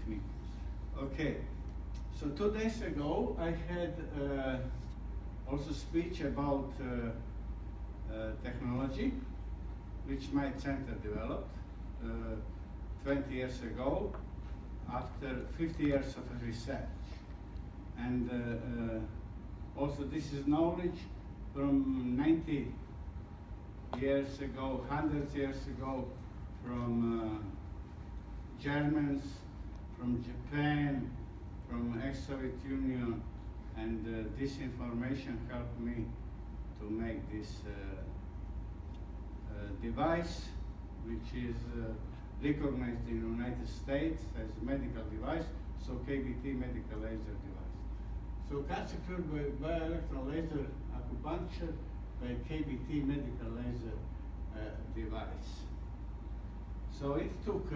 techniques. Okay, so 2 days ago I had also speech about technology, which my center developed 20 years ago after 50 years of research. And also this is knowledge from 90 years ago, 100 years ago, from Germans, from Japan, from ex-Soviet Union, and this information helped me to make this device, which is recognized in the United States as a medical device, so KBT medical laser device. So cancer cured by bioelectron laser acupuncture by KBT medical laser device. So it took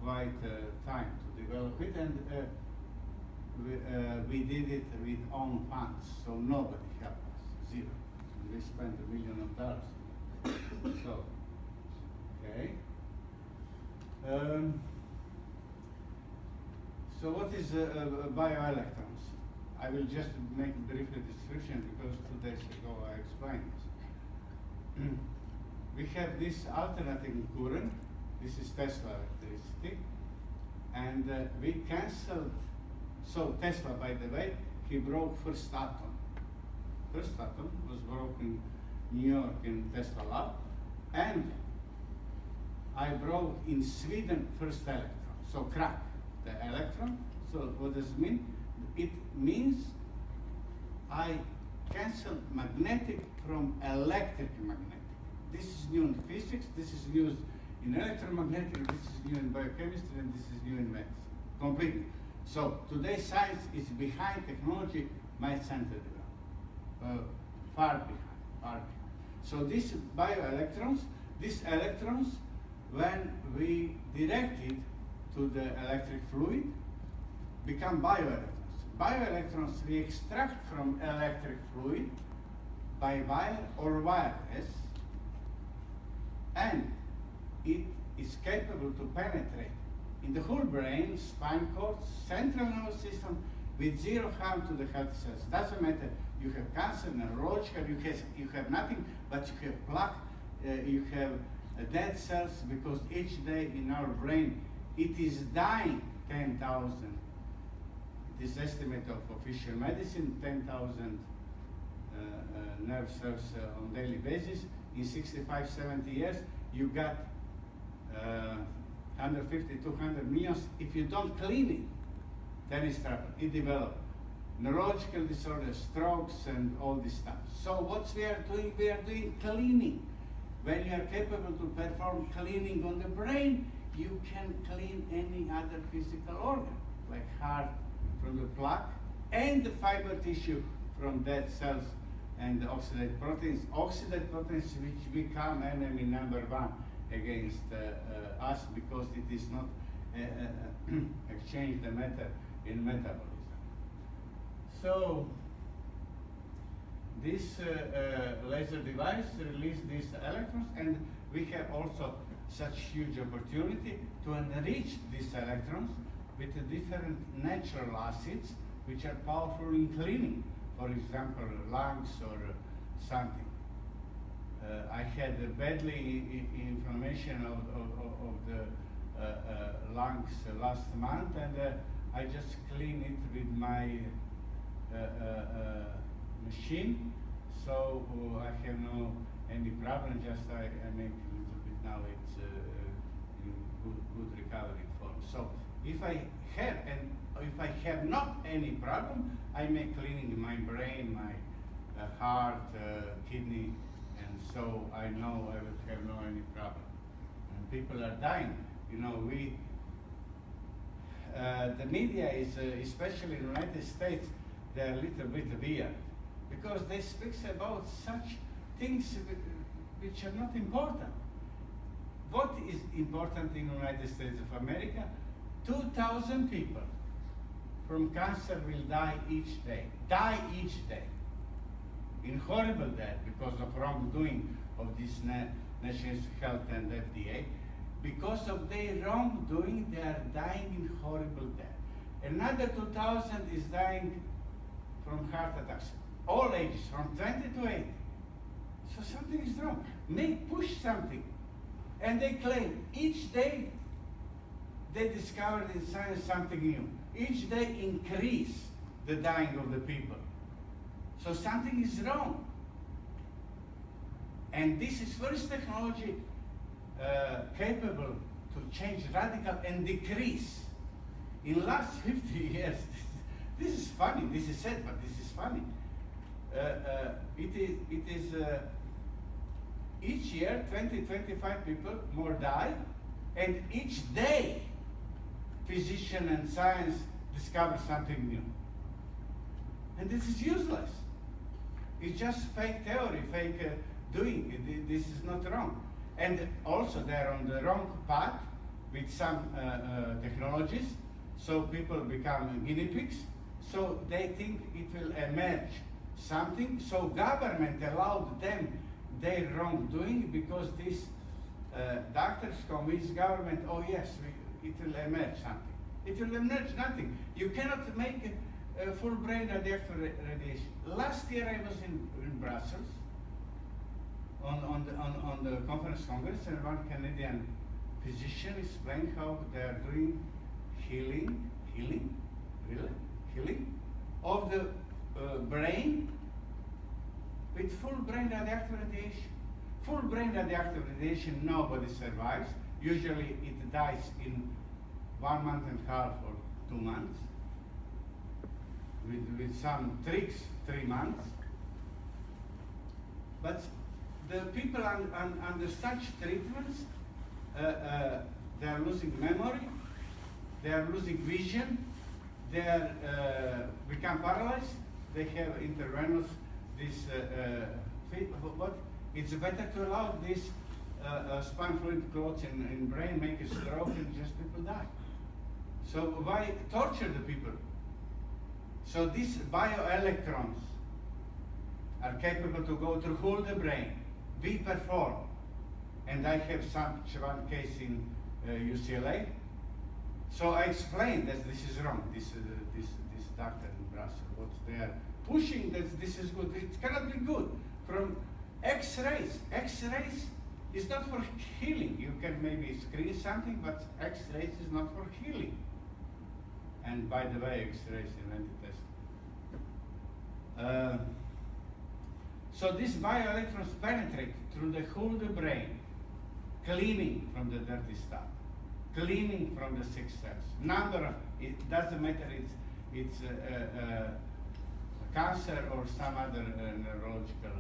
quite time to develop it, and we did it with own funds, so nobody helped us, zero. We spent $1 million. So, okay. So what is bioelectrons? I will just make a brief description because 2 days ago I explained this. We have this alternating current. This is Tesla electricity. And we canceled, so Tesla, by the way, he broke first atom. First atom was broken in New York in Tesla lab. And I broke in Sweden first electron, so crack the electron. So what does it mean? It means I canceled magnetic from electromagnetic. This is new in physics, this is used in electromagnetic, this is new in biochemistry, and this is new in medicine, completely. So today science is behind technology, my center developed, far behind, far behind. So these bioelectrons, these electrons, when we direct it to the electric fluid, become bioelectrons. Bioelectrons we extract from electric fluid by wire or wireless, and it is capable to penetrate in the whole brain, spine cord, central nervous system with zero harm to the healthy cells. Doesn't matter, you have cancer, neurological, you have nothing, but you have plaque, you have dead cells, because each day in our brain it is dying 10,000. It is estimate of official medicine, 10,000 nerve cells on daily basis. In 65, 70 years, you got 150, 200 millions. If you don't clean it, then it's trouble. It develops neurological disorders, strokes, and all this stuff. So what we are doing cleaning. When you are capable to perform cleaning on the brain, you can clean any other physical organ, like heart from the plaque, and the fiber tissue from dead cells and the oxidized proteins. Oxidized proteins which become enemy number one against us, because it is not exchange the matter in metabolism. So this laser device releases these electrons, and we have also such huge opportunity to enrich these electrons with different natural acids which are powerful in cleaning, for example, lungs or something. I had badly inflammation of the lungs last month, and I just cleaned it with my machine, so I have no any problem. Just I make a little bit now. It's in good recovery form. So if I have not any problem, I make cleaning my brain, my heart, kidney, and so I know I will have no any problem. And people are dying. You know, the media is, especially in the United States, they're a little bit weird, because they speak about such things which are not important. What is important in the United States of America? 2,000 people from cancer will die each day. Die each day. In horrible death because of wrongdoing of this National Health and FDA. Because of their wrongdoing, they are dying in horrible death. Another 2,000 is dying from heart attacks. All ages, from 20 to 80. So something is wrong. Push something. And they claim each day they discovered in science something new. Each day increase the dying of the people. So something is wrong. And this is first technology capable to change radical and decrease. In last 50 years, this is funny, this is sad, but this is funny. It is each year 20-25 people more die, and each day physician and science discover something new. And this is useless. It's just fake theory, fake doing. This is not wrong. And also they're on the wrong path with some technologies, so people become guinea pigs. So they think it will emerge something. So government allowed them their wrongdoing because these doctors convince government, oh yes, it will emerge something. It will emerge nothing. You cannot make a full brain radioactive radiation. Last year I was in Brussels on the conference congress, and one Canadian physician explained how they are doing healing of the brain with full brain radioactive radiation. Full brain radioactive radiation, nobody survives. Usually it dies in 1.5 months or 2 months. With some tricks, 3 months. But the people under such treatments, they are losing memory, they are losing vision, they are become paralyzed, they have intravenous it's better to allow this spinal fluid clots in brain, make a stroke, and just people die. So why torture the people? So these bioelectrons are capable to go through whole the brain, be performed. And I have such one case in UCLA. So I explained that this is wrong. This doctor in Brussels, what they are pushing that this is good. It cannot be good. From X-rays. X-rays is not for healing. You can maybe screen something, but X-rays is not for healing. And by the way, X-rays invented this. So these bioelectrons penetrate through the whole brain, cleaning from the dirty stuff, cleaning from the sick cells. It doesn't matter, it's cancer or some other neurological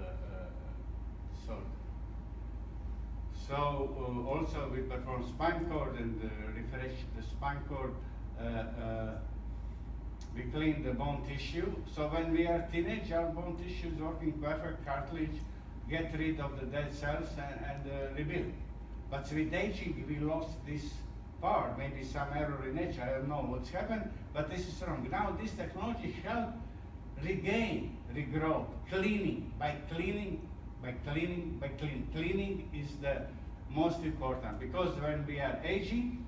disorder. So also we perform spine cord and refresh the spine cord. We clean the bone tissue. So when we are teenage, our bone tissue is working perfect, cartilage, get rid of the dead cells and rebuild. But with aging, we lost this power, maybe some error in nature, I don't know what's happened, but this is wrong. Now this technology helps regain, regrow, cleaning. Cleaning is the most important, because when we are aging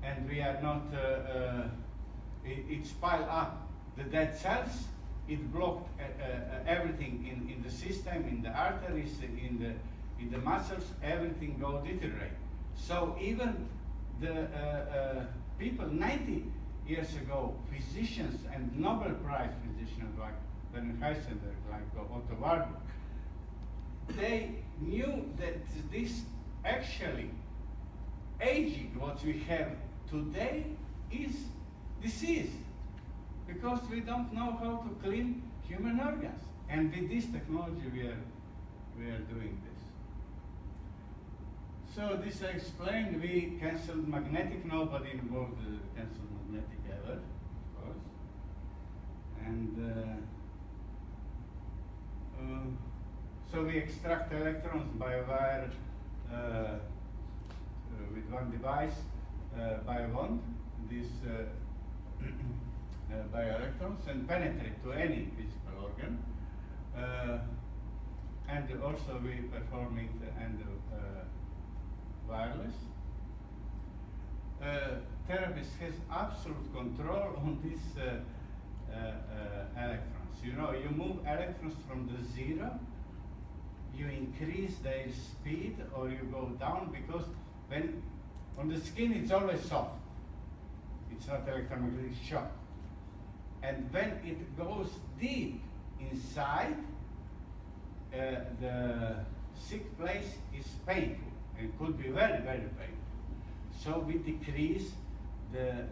and we are not, it's piled up the dead cells, it blocked everything in the system, in the arteries, in the muscles, everything go deteriorate. So even the people 90 years ago, physicians and Nobel Prize physicians like Werner Heisenberg, like Otto Warburg, they knew that this actually aging, what we have today, is disease, because we don't know how to clean human organs. And with this technology, we are doing this. So this I explained. We canceled magnetic. Nobody involved canceled magnetic ever, of course. And so we extract electrons by a wire with one device, by a wand, these bioelectrons, and penetrate to any physical organ. And also we perform it and wireless. Therapist has absolute control on these electrons. You know, you move electrons from the zero, you increase their speed or you go down, because when on the skin it's always soft. It's not electromagnetic shock. And when it goes deep inside, the sick place is painful and could be very, very painful. So we decrease the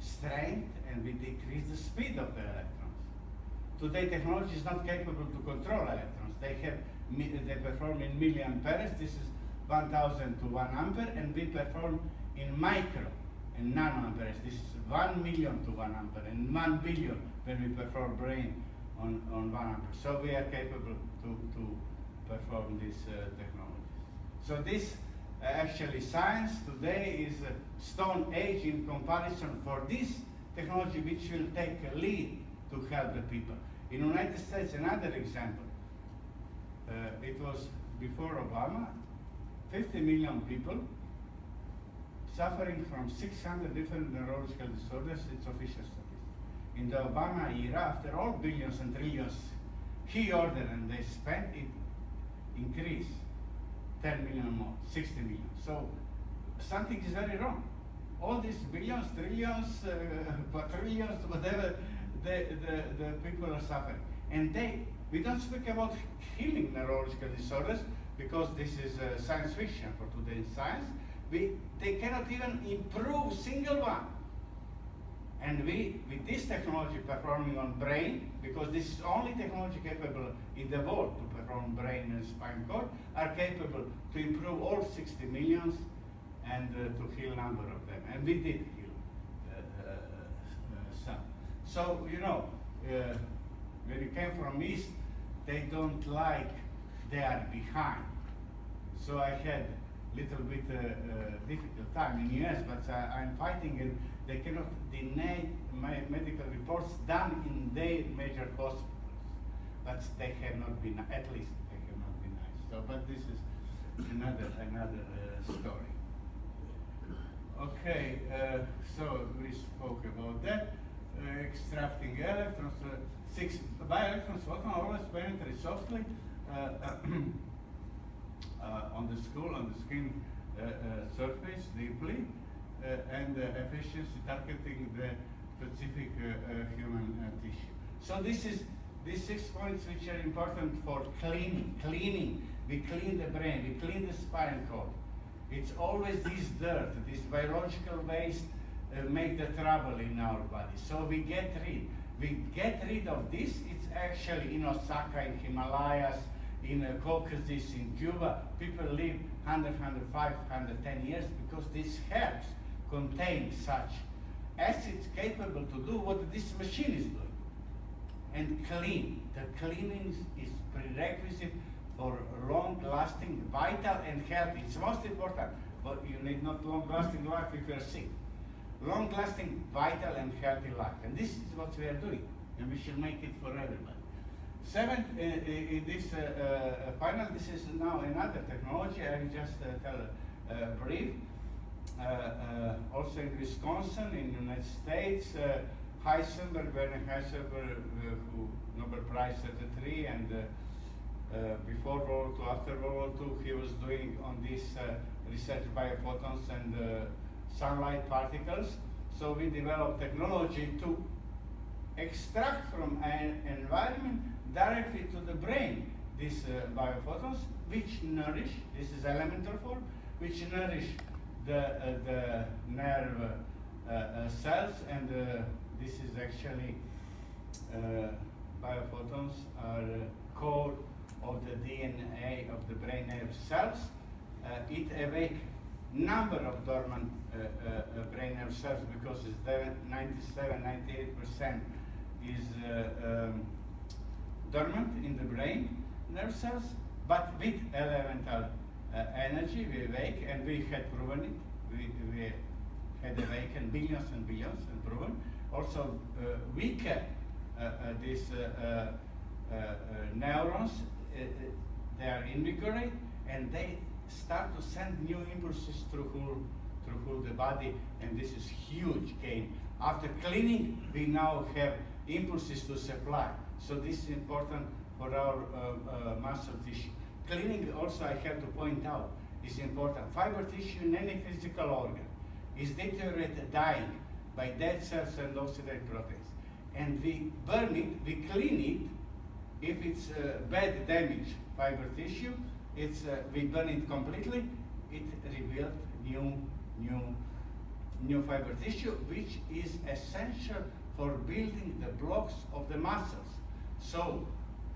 strength and we decrease the speed of the electrons. Today technology is not capable to control electrons. They perform in milliamperes. This is 1000 to 1 ampere, and we perform in micro and nanoamperes. This is 1 million to 1 ampere and 1 billion when we perform brain on 1 ampere. So we are capable to perform these technologies. So this actually science today is a stone age in comparison for this technology, which will take a lead to help the people. In the United States, another example, it was before Obama, 50 million people suffering from 600 different neurological disorders. It's official statistics. In the Obama era, after all billions and trillions he ordered and they spent, it increased 10 million more, 60 million. So something is very wrong. All these billions, trillions, quadrillions, whatever, the people are suffering. And we don't speak about healing neurological disorders, because this is science fiction for today's science. They cannot even improve single one. And we, with this technology performing on brain, because this is only technology capable in the world to perform brain and spinal cord, are capable to improve all 60 millions and to heal number of them. And we did heal some. So, you know, when you came from East, they don't like they are behind. So I had little bit difficult time in US, but I'm fighting, and they cannot deny my medical reports done in their major hospitals. But they have not been, at least they have not been nice. So, but this is another story. Okay, so we spoke about that. Extracting electrons, 6 bioelectrons photon always penetrate softly on the skin surface deeply, and efficiency targeting the specific human tissue. So this is these 6 points which are important for cleaning. We clean the brain, we clean the spinal cord. It's always this dirt, this biological waste make the trouble in our body. So we get rid of this. It's actually in Osaka, in Himalayas, in Caucasus, in Cuba, people live 100, 105, 110 years because these herbs contain such acids capable to do what this machine is doing. And clean. The cleaning is prerequisite for long-lasting, vital and healthy. It's most important, but you need not long-lasting life if you're sick. Long-lasting, vital and healthy life. And this is what we are doing. And we should make it for everybody. Seventh, in this panel, this is now another technology. I will just tell brief. Also in Wisconsin, in the United States, Heisenberg, Werner Heisenberg, who Nobel Prize '33, and before World War II, after World War II, he was doing on this research biophotons and sunlight particles. So we developed technology to extract from an environment directly to the brain these biophotons, which nourish, this is elemental form, which nourish the nerve cells, and this is actually, biophotons are core of the DNA of the brain nerve cells. It awake number of dormant brain nerve cells, because it's 97, 98% is dormant in the brain nerve cells, but with elemental energy we awake, and we had proven it. We had awakened billions and billions and proven. Also weaker these neurons, they are invigorate, and they start to send new impulses through whole the body, and this is huge gain. After cleaning, we now have impulses to supply. So this is important for our muscle tissue. Cleaning also, I have to point out, is important. Fiber tissue in any physical organ is deteriorated, dying by dead cells and oxidative proteins. And we burn it, we clean it. If it's bad damage fiber tissue, we burn it completely. It revealed new fiber tissue, which is essential for building the blocks of the muscles. So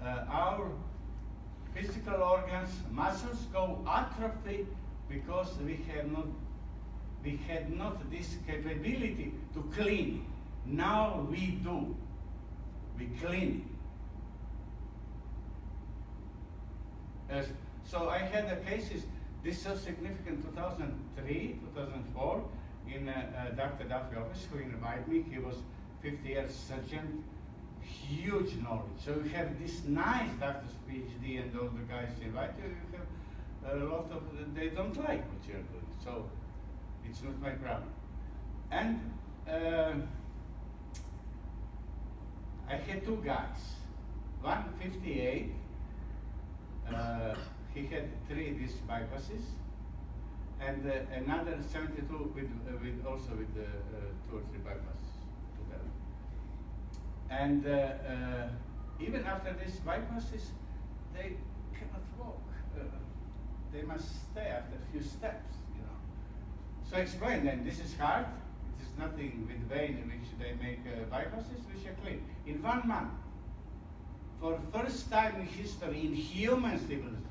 our physical organs, muscles go atrophy because we had not this capability to clean it. Now we do. We clean it. So I had cases, this is so significant, 2003, 2004, in Dr. Duffy office, who invited me. He was 50 years surgeon, huge knowledge. So you have this nice doctor's PhD, and all the guys invite you, you have a lot of, they don't like what you're doing. So it's not my problem. And I had two guys, one 58, he had 3 disc bypasses, and another 72 with also with 2 or 3 bypasses together. And even after these bypasses, they cannot walk. They must stay after a few steps, you know. So I explained them, this is hard. It is nothing with vein in which they make bypasses, which are clean. In 1 month, for first time in history in human civilization,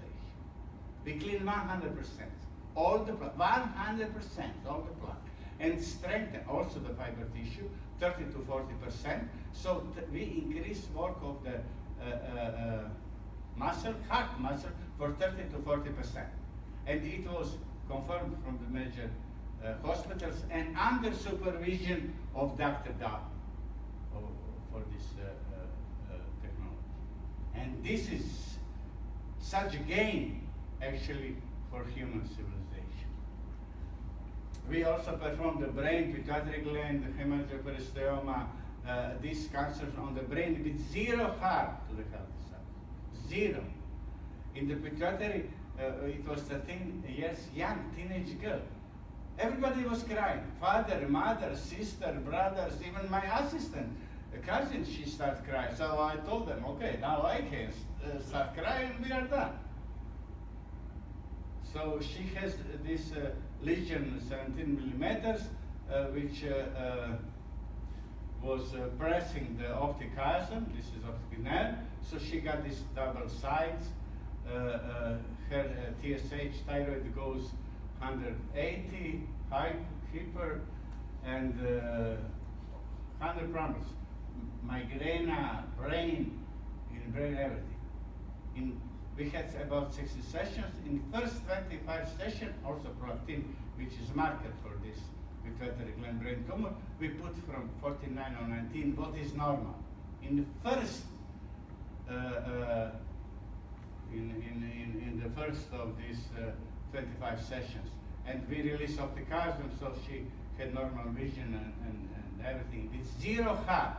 we clean 100%, all the plaque, 100%, all the plaque, and strengthen also the fiber tissue, 30 to 40%. So we increase work of the muscle, heart muscle, for 30 to 40%. And it was confirmed from the major hospitals and under supervision of Dr. Duff for this technology. And this is such a gain, actually, for human civilization. We also performed the brain, pituitary gland, hemangioperistoma, these cancers on the brain with zero harm to the healthy cells. Zero. In the pituitary, it was 13 years young teenage girl. Everybody was crying. Father, mother, sister, brothers, even my assistant, cousin, she started crying. So I told them, okay, now I can start crying, we are done. So she has this lesion 17 millimeters, which was pressing the optic chiasm. This is optic nerve. So she got these double sides. Her TSH, thyroid, goes 180, hyper, and 100 problems. Migraine, brain, in brain, everything. We had about 60 sessions. In the first 25 sessions, also prolactin, which is marked for this pituitary gland brain tumor, we put from 49 or 19, what is normal. In the first, in the first of these 25 sessions, and we released optic chiasm, so she had normal vision and everything. With zero harm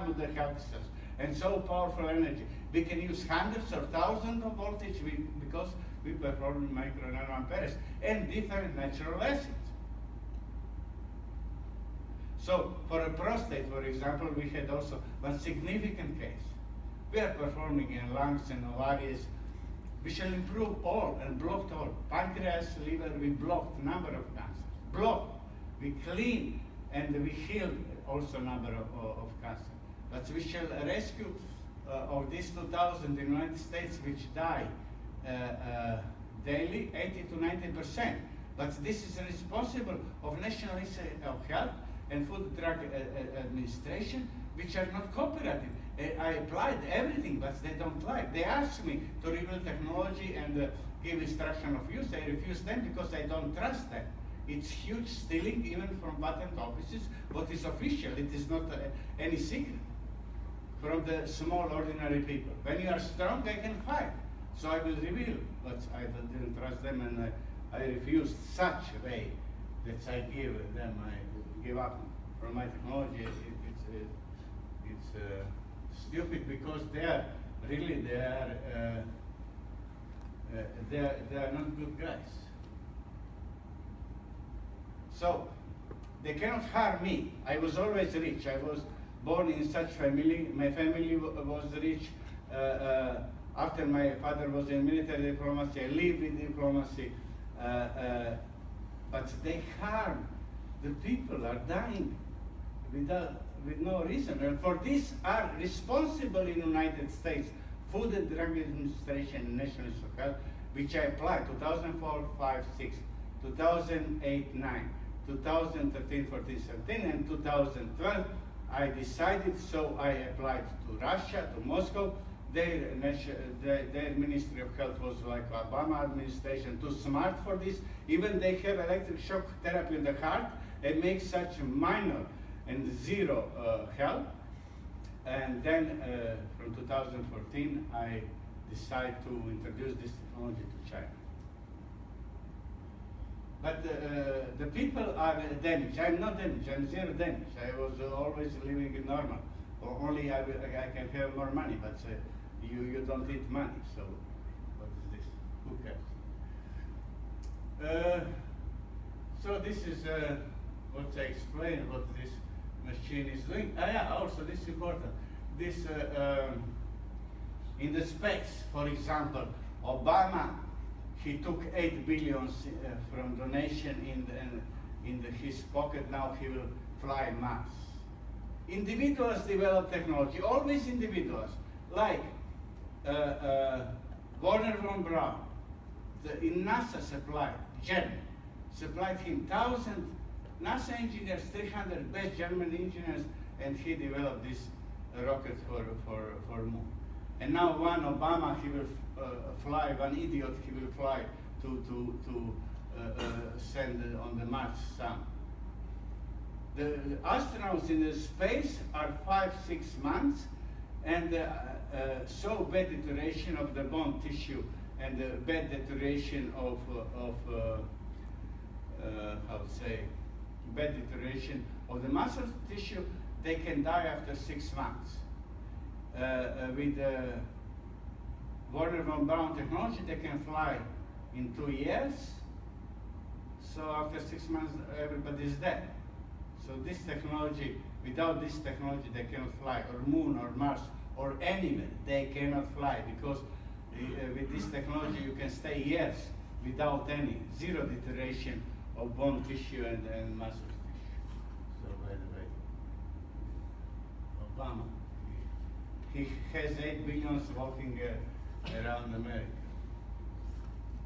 to the healthy cells, and so powerful energy. We can use hundreds or thousands of voltage because we perform micro nanoamperes and different natural acids. So for a prostate, for example, we had also one significant case. We are performing in lungs and ovaries. We shall improve all and blocked all. Pancreas, liver, we blocked a number of cancers. Blocked. We clean and we healed also a number of cancers. But we shall rescue of these 2,000 in the United States which die daily, 80 to 90%. But this is responsible of National Institute of Health and Food and Drug Administration, which are not cooperative. I applied everything, but they don't like. They asked me to reveal technology and give instruction of use. I refuse them because I don't trust them. It's huge stealing, even from patent offices. What is official, it is not any secret from the small, ordinary people. When you are strong, I can fight. So I will reveal but I didn't trust them, and I refused such a way that I give them. I give up from my technology. It's stupid because they are really they are not good guys. So they cannot harm me. I was always rich. I was born in such family. My family was rich. After my father was in military diplomacy, I lived in diplomacy. But they harm. The people are dying with no reason. And for this are responsible in the United States Food and Drug Administration and National Institute of Health, which I applied 2004, 5, 6, 2008, 9, 2013, 14, 17, and 2012. I decided, so I applied to Russia, to Moscow. Their Ministry of Health was like Obama administration, too smart for this. Even they have electric shock therapy in the heart and make such minor and zero help. And then from 2014, I decided to introduce this technology to China. But the people are damaged. I'm not damaged, I'm zero damage. I was always living normal. Only I can have more money, but you don't eat money, so what is this? Who cares? So this is what I explained what this machine is doing. Yeah, also this is important. This in the space, for example, Obama, he took 8 billion from donation in his pocket. Now he will fly Mars. Individuals develop technology, always individuals, like Wernher von Braun. In NASA supplied, Germany, supplied him 1,000 NASA engineers, 300 best German engineers, and he developed this rocket for moon. And now one Obama, he will fly, one idiot, he will fly to send on the Mars sun. The astronauts in the space are 5-6 months, and so bad deterioration of the bone tissue and bad deterioration of how to say, bad deterioration of the muscle tissue, they can die after 6 months. With Wernher von Braun technology, they can fly in 2 years. So after 6 months, everybody is dead. So this technology, without this technology, they cannot fly, or moon, or Mars, or anywhere. They cannot fly because with this technology, you can stay years without any zero deterioration of bone tissue and muscle tissue. So by the way, Obama, he has 8 billion walking around America.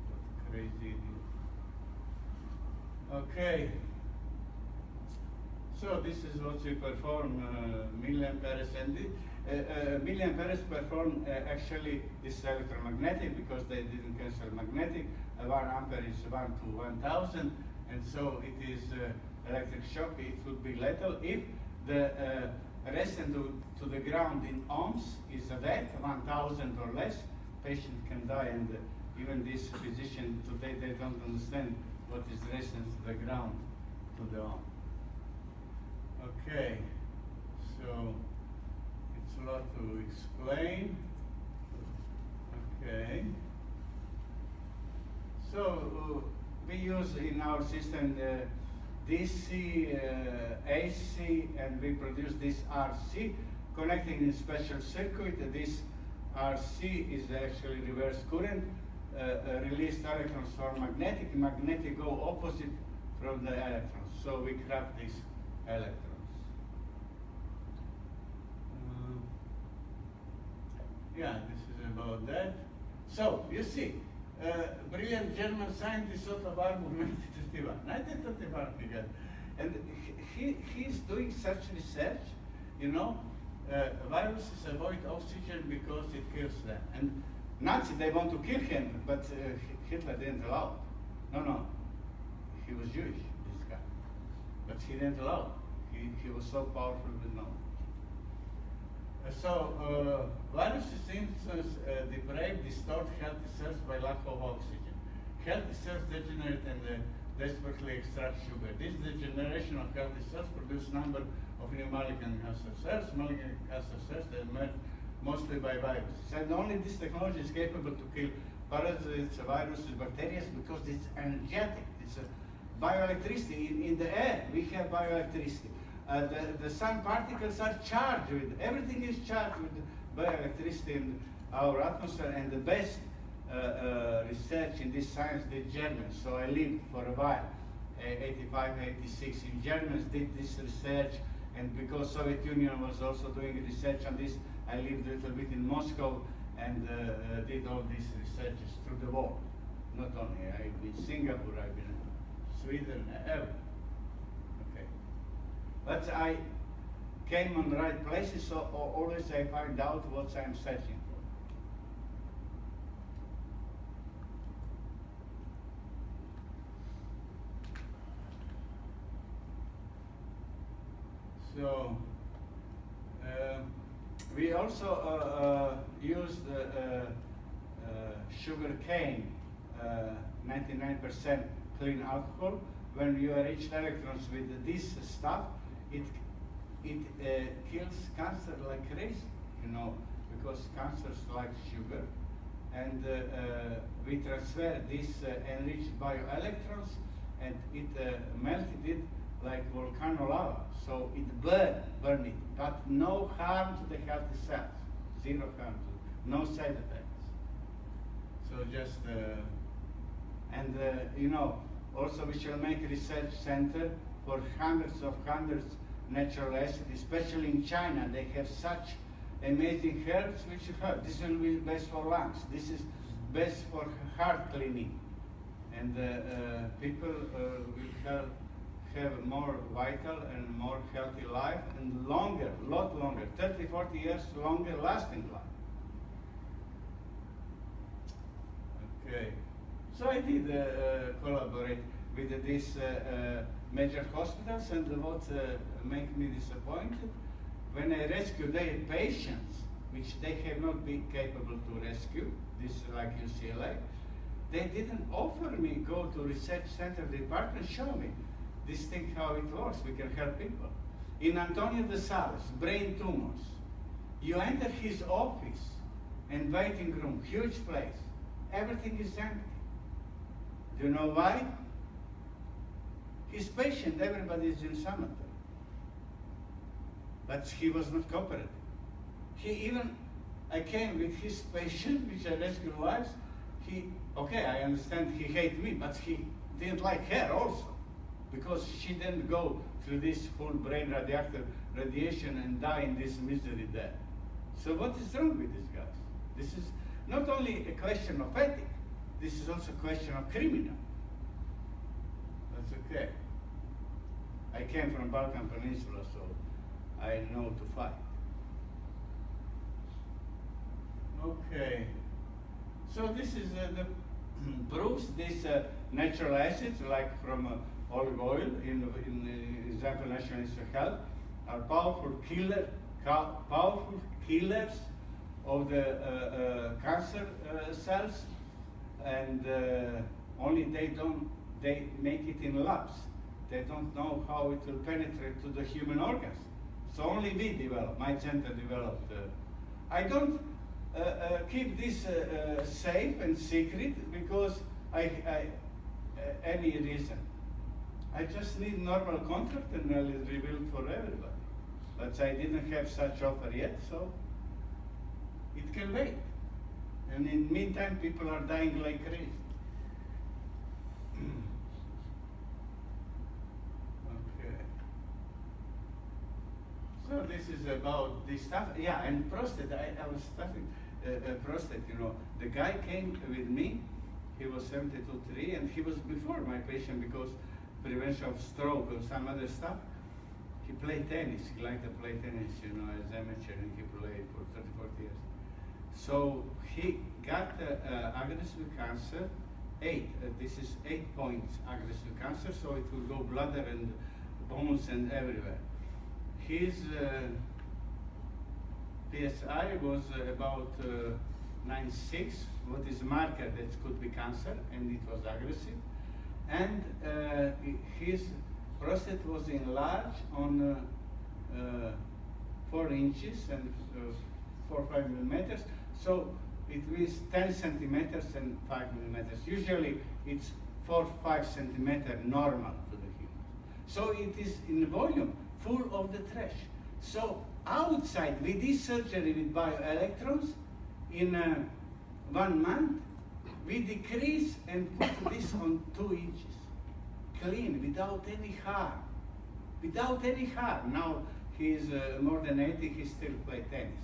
What crazy idiot. Okay. So this is what we perform, milliamperes, and milliamperes perform actually this electromagnetic because they didn't cancel magnetic. 1 ampere is 1 to 1,000, and so it is electric shock. It would be lethal if the resistance to the ground in ohms is that 1,000 or less. Patient can die, and even this physician today they don't understand what is resistance to the ground to the ohm. Okay, so it's a lot to explain. Okay. So we use in our system the DC, AC, and we produce this RC connecting in special circuit. This RC is actually reverse current, released electrons for magnetic. Magnetic go opposite from the electrons. So we craft these electrons. Yeah, this is about that. So, you see, brilliant German scientist Otto Warburg, 1931 began. And he's doing such research, you know, viruses avoid oxygen because it kills them. And Nazi, they want to kill him, but Hitler didn't allow it. No, he was Jewish, this guy. But he didn't allow it. He was so powerful with knowledge. Viruses symptoms deprived, distort healthy cells by lack of oxygen. Healthy cells degenerate and desperately extract sugar. This degeneration of healthy cells produce number of new malignant cancer cells. Malignant cancer cells that emerge mostly by viruses. And only this technology is capable to kill parasites, viruses, bacteria because it's energetic. It's a bioelectricity in the air. We have bioelectricity. The sun particles are charged with, everything is charged with bioelectricity in our atmosphere, and the best research in this science did Germans. So I lived for a while, 85, 86 in Germans did this research, and because Soviet Union was also doing research on this, I lived a little bit in Moscow and did all these researches through the war. Not only, I've been in Singapore, I've been in Sweden, everywhere. But I came on the right places, so always I find out what I'm searching for. So we also used sugar cane, 99% clean alcohol. When you enrich electrons with this stuff, it kills cancer like crazy, you know, because cancers like sugar. And we transfer this enriched bioelectrons, and it melted it like volcano lava. So it burned it, but no harm to the healthy cells, zero harm to, no side effects. So just, you know, also we shall make a research center for hundreds natural acids, especially in China. They have such amazing herbs which help. This will be best for lungs. This is best for heart cleaning. And people will have more vital and more healthy life and longer, lot longer, 30, 40 years longer lasting life. Okay. So I did collaborate with these major hospitals, and what made me disappointed, when I rescued their patients, which they have not been capable to rescue, this like UCLA, they didn't offer me go to research center department, show me this thing how it works, we can help people. In Antonio de Sales, brain tumors, you enter his office and waiting room, huge place, everything is empty. Do you know why? His patient, everybody is in cemetery. But he was not cooperative. I came with his patient, which I rescued wives. Okay, I understand he hated me, but he didn't like her also, because she didn't go through this full brain radioactive radiation and die in this misery there. So what is wrong with these guys? This is not only a question of ethics, this is also a question of criminal. That's okay. I came from Balkan Peninsula, so I know to fight. Okay. So this is the proofs. These natural acids, like from olive oil, in example, National Institute of Health, are powerful killers of the cancer cells, and only they make it in labs. They don't know how it will penetrate to the human organs. So only we developed, my center developed. I don't keep this safe and secret because any reason. I just need normal contract and I'll reveal it for everybody. But I didn't have such offer yet, so it can wait. And in the meantime, people are dying like crazy. Okay. So this is about this stuff. Yeah, and prostate. I was studying prostate. You know, the guy came with me. He was 72-3, and he was before my patient because prevention of stroke and some other stuff. He played tennis. He liked to play tennis, you know, as amateur, and he played for 30, 40 years. So he got aggressive cancer, 8. This is 8 points aggressive cancer, so it will go bladder and bones and everywhere. His PSI was about 9.6, what is a marker that could be cancer, and it was aggressive. And his prostate was enlarged on 4 inches and 4 or 5 millimeters. So it is 10 centimeters and 5 millimeters. Usually it's 4 or 5 centimeters normal to the human. So it is in volume full of the trash. So outside, with this surgery with bioelectrons, in 1 month, we decrease and put this on 2 inches. Clean, without any harm. Without any harm. Now he is more than 80, he still plays tennis.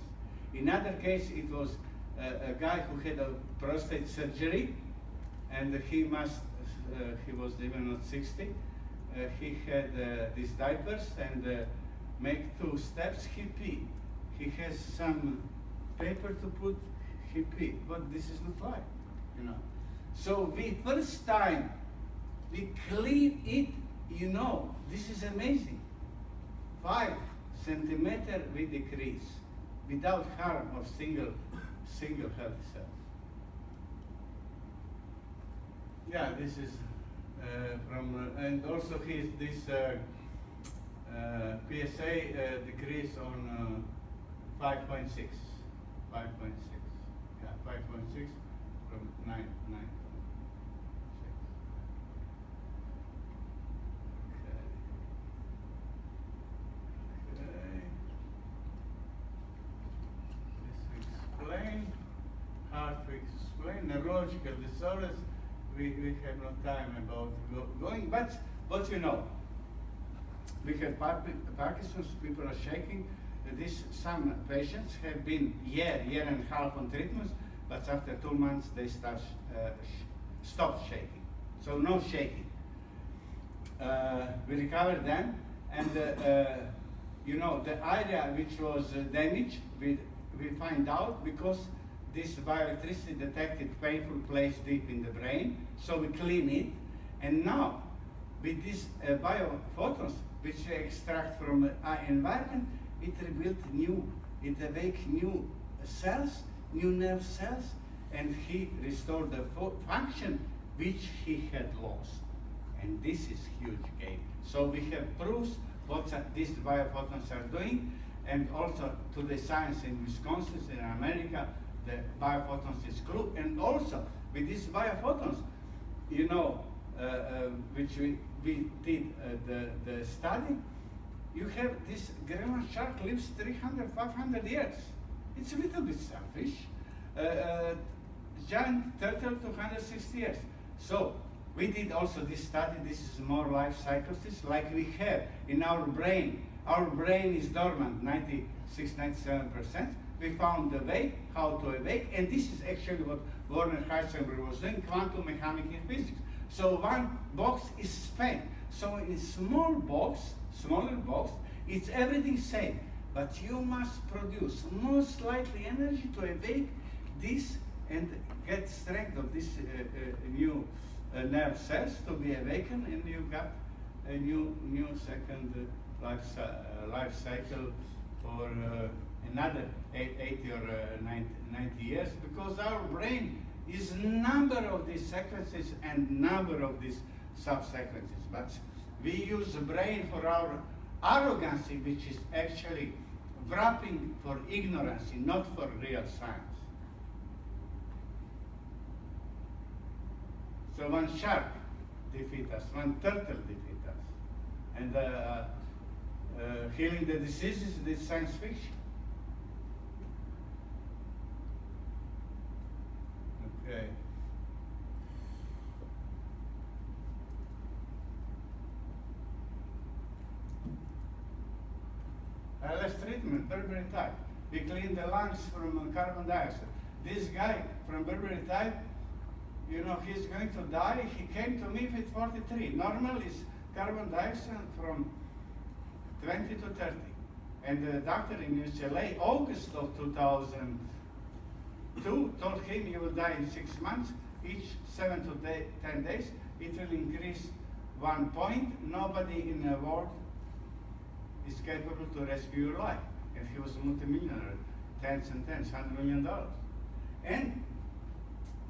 In other case, it was a guy who had a prostate surgery, and he was even not 60. He had these diapers and make 2 steps, he pee. He has some paper to put, he pee. But this is not life, you know. So the first time we clean it, you know, this is amazing. 5 centimeters we decrease without harm of single healthy cells. Yeah, this is from, and also this PSA decrease on 5.6, 5.6, yeah, 5.6 from 9.6. Hard to explain neurological disorders. We have no time about going, but what we know, we have Parkinson's, people are shaking. Some patients have been year and a half on treatments, but after 2 months they stop shaking. So no shaking. We recover them, and you know, the area which was damaged, we find out because this bioelectricity detected painful place deep in the brain, so we clean it, and now with these biophotons, which we extract from our environment, it rebuilt it awake new cells, new nerve cells, and he restored the function which he had lost. And this is huge gain. So we have proofs what these biophotons are doing, and also to the science in Wisconsin, in America, the biophotons is true. And also with these biophotons, you know, which we did the study, you have this Greenland shark lives 300, 500 years. It's a little bit selfish. Giant turtle 260 years. So we did also this study. This is more life cycles, like we have in our brain. Our brain is dormant, 96, 97%. We found the way how to awake, and this is actually what Werner Heisenberg was doing, quantum mechanics in physics. So 1 box is spent. So in a smaller box, it's everything same, but you must produce most likely energy to awake this and get strength of this new nerve cells to be awakened, and you got a new second life cycle for another 80 or 90 years, because our brain is number of these sequences and number of these sub-sequences. But we use the brain for our arrogancy, which is actually wrapping for ignorance, not for real science. So 1 shark defeat us, 1 turtle defeat us. And healing the diseases is science fiction. Okay. LS treatment, Berberine type. We clean the lungs from carbon dioxide. This guy from Berberine type, you know, he's going to die. He came to me with 43. Normal is carbon dioxide from 20 to 30. And the doctor in UCLA, August of 2002, told him you will die in 6 months, each 7 to 10 days. It will increase 1 point. Nobody in the world is capable to rescue your life. And he was a multimillionaire tens and tens, $100 million. And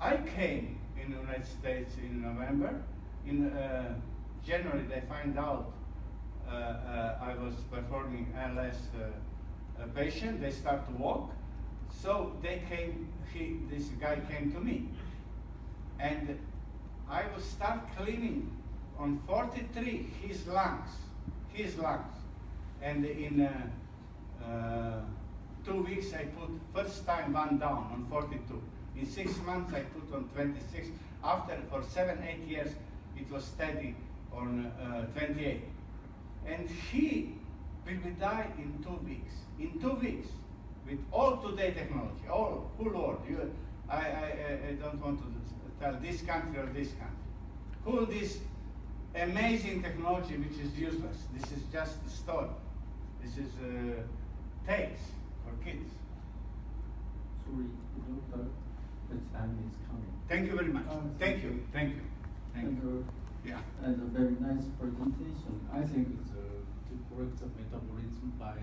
I came in the United States in November. In January, they find out I was performing ALS patient. They start to walk. So they came, this guy came to me. And I will start cleaning on 43 his lungs. And in 2 weeks, I put first time one down on 42. In 6 months, I put on 26. After, for 7-8 years, it was steady on 28. And he will die in 2 weeks. In 2 weeks, with all today technology, all whole world. I don't want to tell this country or this country. Whole this amazing technology which is useless. This is just a story. This is tales for kids. Sorry, doctor, the time is coming. Thank you very much. Thank you. Thank you. Thank you. Yeah. And a very nice presentation. I think it's to correct the metabolism by